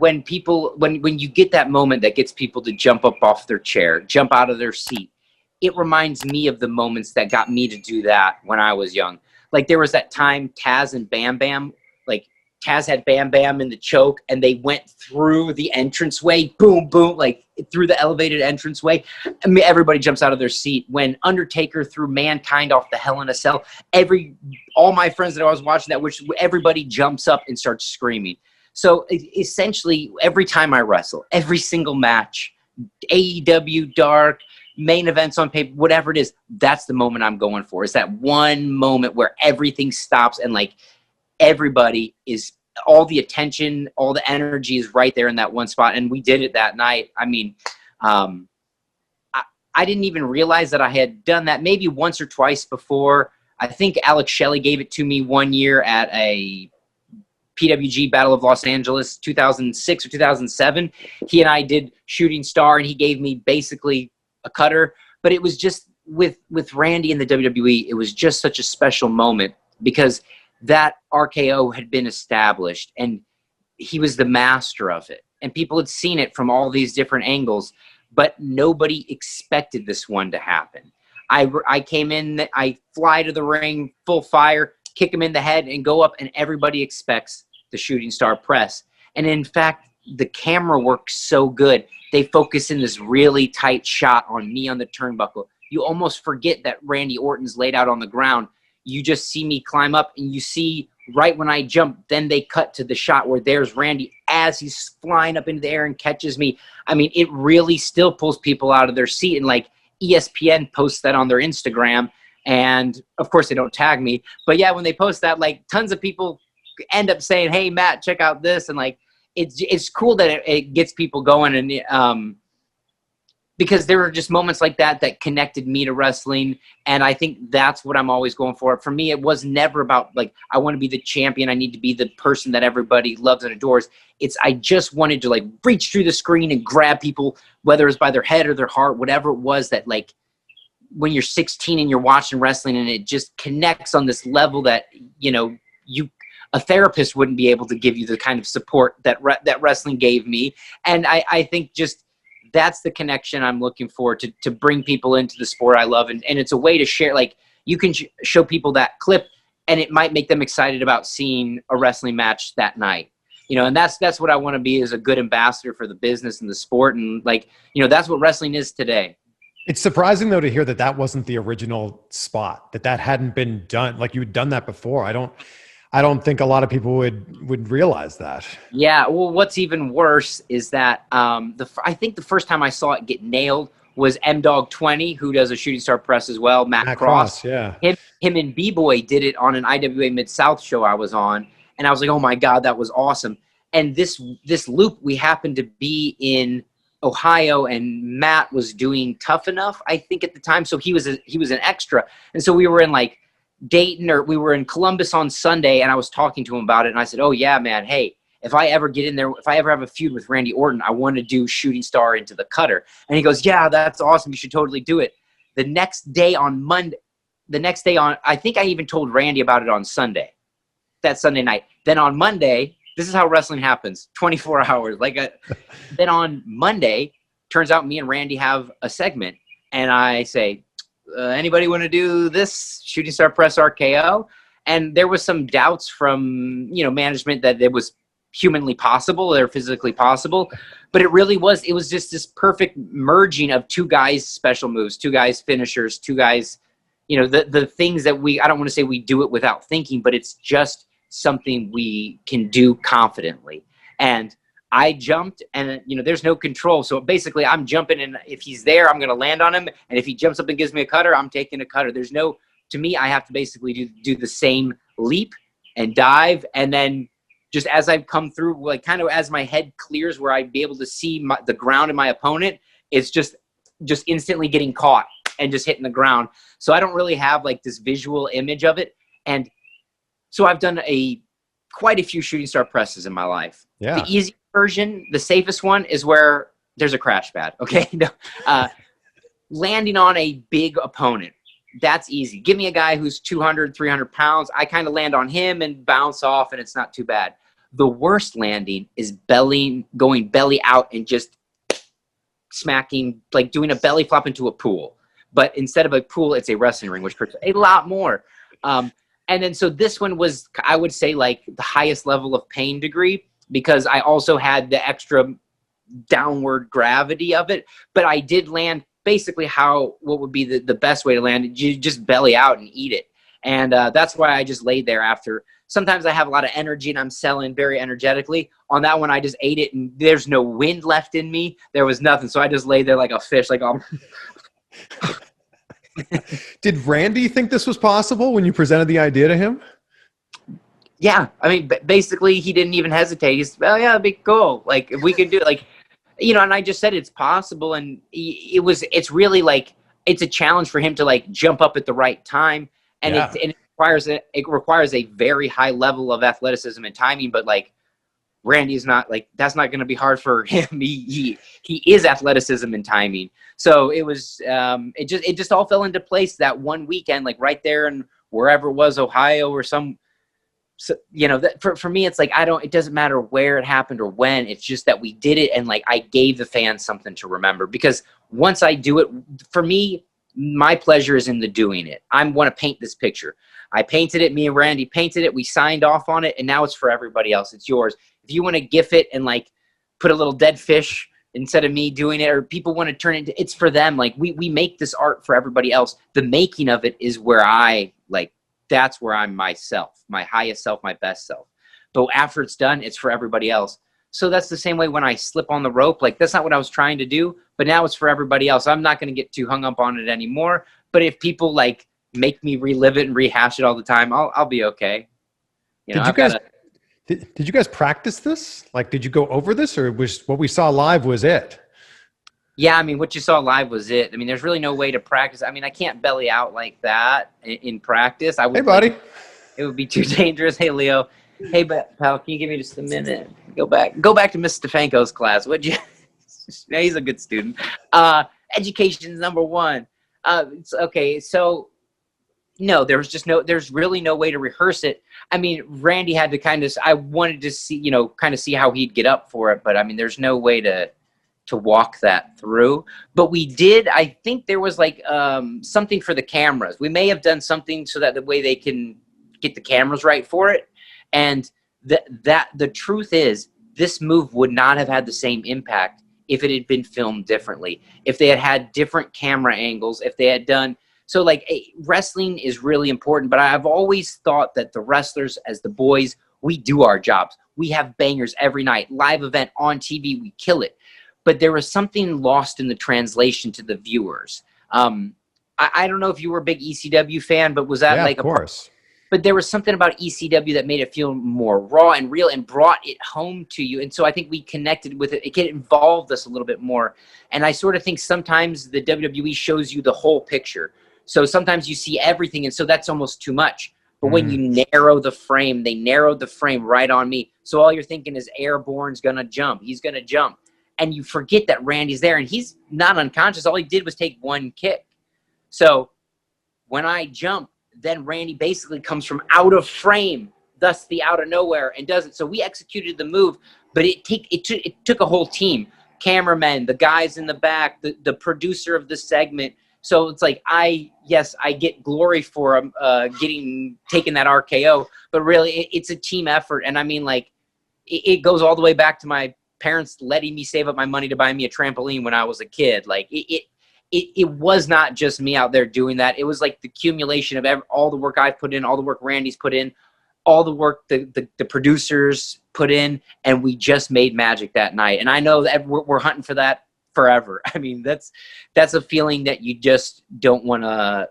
when you get that moment that gets people to jump up off their chair, jump out of their seat, it reminds me of the moments that got me to do that when I was young. Like there was that time Taz and Bam Bam, like Taz had Bam Bam in the choke and they went through the entranceway, boom, boom, like through the elevated entranceway. I mean, everybody jumps out of their seat. When Undertaker threw Mankind off the Hell in a Cell, all my friends that I was watching that, which everybody jumps up and starts screaming. So essentially every time I wrestle, every single match, AEW, Dark, main events on paper, whatever it is, that's the moment I'm going for. Is that one moment where everything stops and like everybody is, all the attention, all the energy is right there in that one spot. And we did it that night. I mean, I didn't even realize that I had done that maybe once or twice before. I think Alex Shelley gave it to me one year at a PWG Battle of Los Angeles, 2006 or 2007. He and I did Shooting Star and he gave me basically a cutter, but it was just with Randy in the WWE, it was just such a special moment because that RKO had been established and he was the master of it. And people had seen it from all these different angles, but nobody expected this one to happen. I came in, I fly to the ring, full fire, kick him in the head and go up and everybody expects the Shooting Star press. And in fact, the camera works so good. They focus in this really tight shot on me on the turnbuckle. You almost forget that Randy Orton's laid out on the ground. You just see me climb up and you see right when I jump, then they cut to the shot where there's Randy as he's flying up into the air and catches me. I mean, it really still pulls people out of their seat. And like ESPN posts that on their Instagram. And of course they don't tag me, but yeah, when they post that, like tons of people end up saying, "Hey Matt, check out this." And like, it's cool that it gets people going. And, because there were just moments like that connected me to wrestling. And I think that's what I'm always going for. For me, it was never about like, I want to be the champion. I need to be the person that everybody loves and adores. I just wanted to like reach through the screen and grab people, whether it's by their head or their heart, whatever it was that like, when you're 16 and you're watching wrestling and it just connects on this level that, you know, a therapist wouldn't be able to give you the kind of support that that wrestling gave me. And I think just that's the connection I'm looking for to bring people into the sport I love. And it's a way to share, like you can show people that clip and it might make them excited about seeing a wrestling match that night. You know, and that's what I want to be, as a good ambassador for the business and the sport. And like, you know, that's what wrestling is today. It's surprising though to hear that that wasn't the original spot, that hadn't been done. Like you had done that before. I don't think a lot of people would realize that. Yeah. Well, what's even worse is that I think the first time I saw it get nailed was M-Dog 20, who does a Shooting Star press as well. Matt Cross. Yeah. Him and B-Boy did it on an IWA Mid-South show I was on. And I was like, oh my God, that was awesome. And this loop, we happened to be in Ohio and Matt was doing Tough Enough, I think at the time. So he was an extra. And so we were in like Dayton, or we were in Columbus on Sunday, and I was talking to him about it. And I said, oh yeah, man, hey, if I ever get in there, if I ever have a feud with Randy Orton, I want to do Shooting Star into the cutter. And he goes, yeah, that's awesome. You should totally do it. The next day on, I think I even told Randy about it on Sunday, that Sunday night. Then on Monday, this is how wrestling happens, 24 hours. Then on Monday, turns out me and Randy have a segment. And I say, anybody want to do this Shooting Star Press RKO? And there was some doubts from, you know, management that it was humanly possible or physically possible. But it was just this perfect merging of two guys' special moves, two guys' finishers, two guys, you know, the things that I don't want to say we do it without thinking, but it's just something we can do confidently. And I jumped, and you know, there's no control. So basically I'm jumping, and if he's there, I'm going to land on him. And if he jumps up and gives me a cutter, I'm taking a cutter. To me, I have to basically do the same leap and dive. And then just as I've come through, like kind of as my head clears where I'd be able to see the ground and my opponent, it's just instantly getting caught and just hitting the ground. So I don't really have like this visual image of it. And so I've done quite a few Shooting Star presses in my life. Yeah. The easy version, the safest one, is where there's a crash pad. Okay. Landing on a big opponent, that's easy. Give me a guy who's 200, 300 pounds. I kind of land on him and bounce off, and it's not too bad. The worst landing is going belly out and just smacking, like doing a belly flop into a pool. But instead of a pool, it's a wrestling ring, which hurts a lot more. And then so this one was, I would say, like the highest level of pain degree, because I also had the extra downward gravity of it. But I did land basically what would be the best way to land it. You just belly out and eat it. And that's why I just laid there after. Sometimes I have a lot of energy and I'm selling very energetically. On that one, I just ate it and there's no wind left in me. There was nothing. So I just laid there like a fish, like, Did Randy think this was possible when you presented the idea to him? Yeah. I mean, basically he didn't even hesitate. He's, well, yeah, it'd be cool. Like if we could do it, like, you know, and I just said it's possible. And it's really like, it's a challenge for him to like jump up at the right time. And it requires a very high level of athleticism and timing, but like Randy's not like, that's not going to be hard for him. He is athleticism and timing. So it was, it just all fell into place that one weekend, like right there and wherever it was, Ohio or you know, that for me, it's like, it doesn't matter where it happened or when. It's just that we did it. And like, I gave the fans something to remember, because once I do it, for me, my pleasure is in the doing it. I want to paint this picture. I painted it. Me and Randy painted it. We signed off on it. And now it's for everybody else. It's yours. If you want to GIF it and like put a little dead fish instead of me doing it, or people want to turn it into, it's for them. Like we make this art for everybody else. The making of it is where that's where I'm myself, my highest self, my best self. But after it's done, it's for everybody else. So that's the same way when I slip on the rope. Like that's not what I was trying to do, but now it's for everybody else. I'm not going to get too hung up on it anymore. But if people like make me relive it and rehash it all the time, I'll be okay. You know, did you guys practice this? Like, did you go over this, or was what we saw live was it? Yeah, I mean, what you saw live was it. I mean, there's really no way to practice. I mean, I can't belly out like that in practice. Hey, buddy. It would be too dangerous. Hey, Leo. Hey, pal, can you give me just a minute? Go back to Miss Stefanko's class, would you? Yeah, he's a good student. Education's number one. It's okay. So no, there's really no way to rehearse it. I mean, Randy had to I wanted to see, kind of see how he'd get up for it. But I mean, there's no way to walk that through. But we did, I think there was like something for the cameras. We may have done something so that the way they can get the cameras right for it. And the truth is, this move would not have had the same impact if it had been filmed differently. If they had different camera angles, if they had done so. Like wrestling is really important, but I've always thought that the wrestlers, as the boys, we do our jobs. We have bangers every night, live event on TV, we kill it. But there was something lost in the translation to the viewers. I don't know if you were a big ECW fan, but was that like of course? But there was something about ECW that made it feel more raw and real and brought it home to you. And so I think we connected with it. It involved us a little bit more. And I sort of think sometimes the WWE shows you the whole picture. So sometimes you see everything, and so that's almost too much. But when you narrow the frame, they narrowed the frame right on me. So all you're thinking is Airborne's going to jump. He's going to jump. And you forget that Randy's there, and he's not unconscious. All he did was take one kick. So when I jump, then Randy basically comes from out of frame, thus the out of nowhere, and does it. So we executed the move, but it took a whole team, cameramen, the guys in the back, the producer of the segment. So it's like, I get glory for taking that RKO, but really it's a team effort. And I mean, like, it goes all the way back to my parents letting me save up my money to buy me a trampoline when I was a kid. Like it was not just me out there doing that. It was like the accumulation of all the work I've put in, all the work Randy's put in, all the work the producers put in, and we just made magic that night. And I know that we're hunting for that forever. I mean, that's a feeling that you just don't want to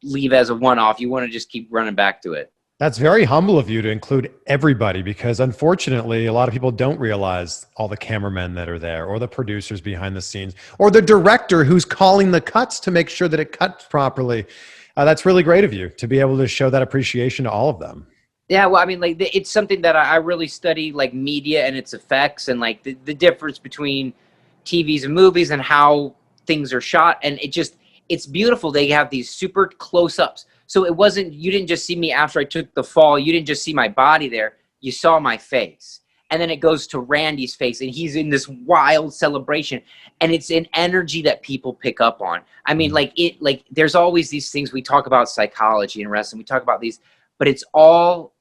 leave as a one-off. You want to just keep running back to it. That's very humble of you to include everybody, because unfortunately, a lot of people don't realize all the cameramen that are there, or the producers behind the scenes, or the director who's calling the cuts to make sure that it cuts properly. That's really great of you to be able to show that appreciation to all of them. Yeah, well, I mean, like it's something that I really study, like media and its effects, and like the difference between TVs and movies and how things are shot. And it's beautiful. They have these super close-ups. So you didn't just see me after I took the fall. You didn't just see my body there. you saw my face. And then it goes to Randy's face, and he's in this wild celebration, and it's an energy that people pick up on. I mean, like there's always these things we talk about, psychology in wrestling. We talk about these, but it's all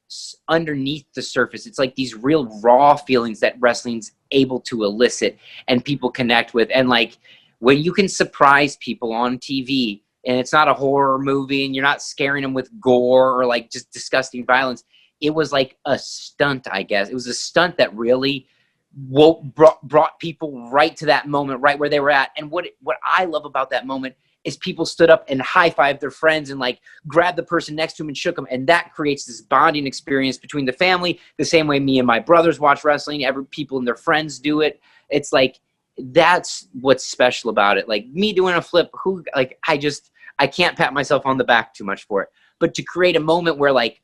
underneath the surface. It's like these real raw feelings that wrestling's able to elicit and people connect with. And like when you can surprise people on TV, and it's not a horror movie, and you're not scaring them with gore or like just disgusting violence. It was like a stunt, I guess. It was a stunt that really brought people right to that moment, right where they were at. And what I love about that moment is people stood up and high-fived their friends and like grabbed the person next to them and shook them. And that creates this bonding experience between the family, the same way me and my brothers watch wrestling. Every people and their friends do it. It's like, that's what's special about it. Like me doing a flip, I can't pat myself on the back too much for it. But to create a moment where like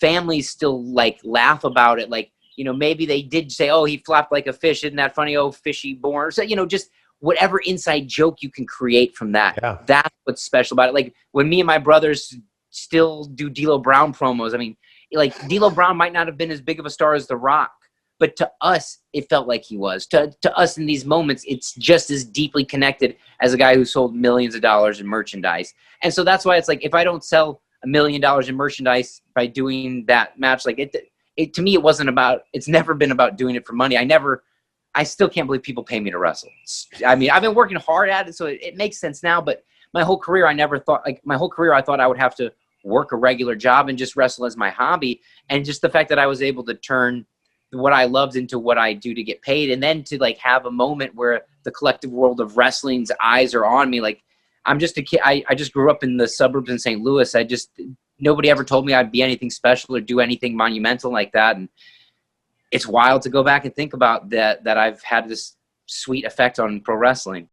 families still like laugh about it, like, you know, maybe they did say, oh, he flopped like a fish, isn't that funny? Oh, fishy Bourne. So, you know, just whatever inside joke you can create from that. Yeah. That's what's special about it. Like when me and my brothers still do D'Lo Brown promos, I mean, like D'Lo Brown might not have been as big of a star as The Rock, but to us, it felt like he was. To us in these moments, it's just as deeply connected as a guy who sold millions of dollars in merchandise. And so that's why it's like, if I don't sell $1 million in merchandise by doing that match, like it to me, it's never been about doing it for money. I still can't believe people pay me to wrestle. I mean, I've been working hard at it, so it makes sense now, but my whole career, I thought I would have to work a regular job and just wrestle as my hobby. And just the fact that I was able to turn what I loved into what I do to get paid, and then to like have a moment where the collective world of wrestling's eyes are on me. Like I'm just a kid. I just grew up in the suburbs in St. Louis. Nobody ever told me I'd be anything special or do anything monumental like that. And it's wild to go back and think about that I've had this sweet effect on pro wrestling.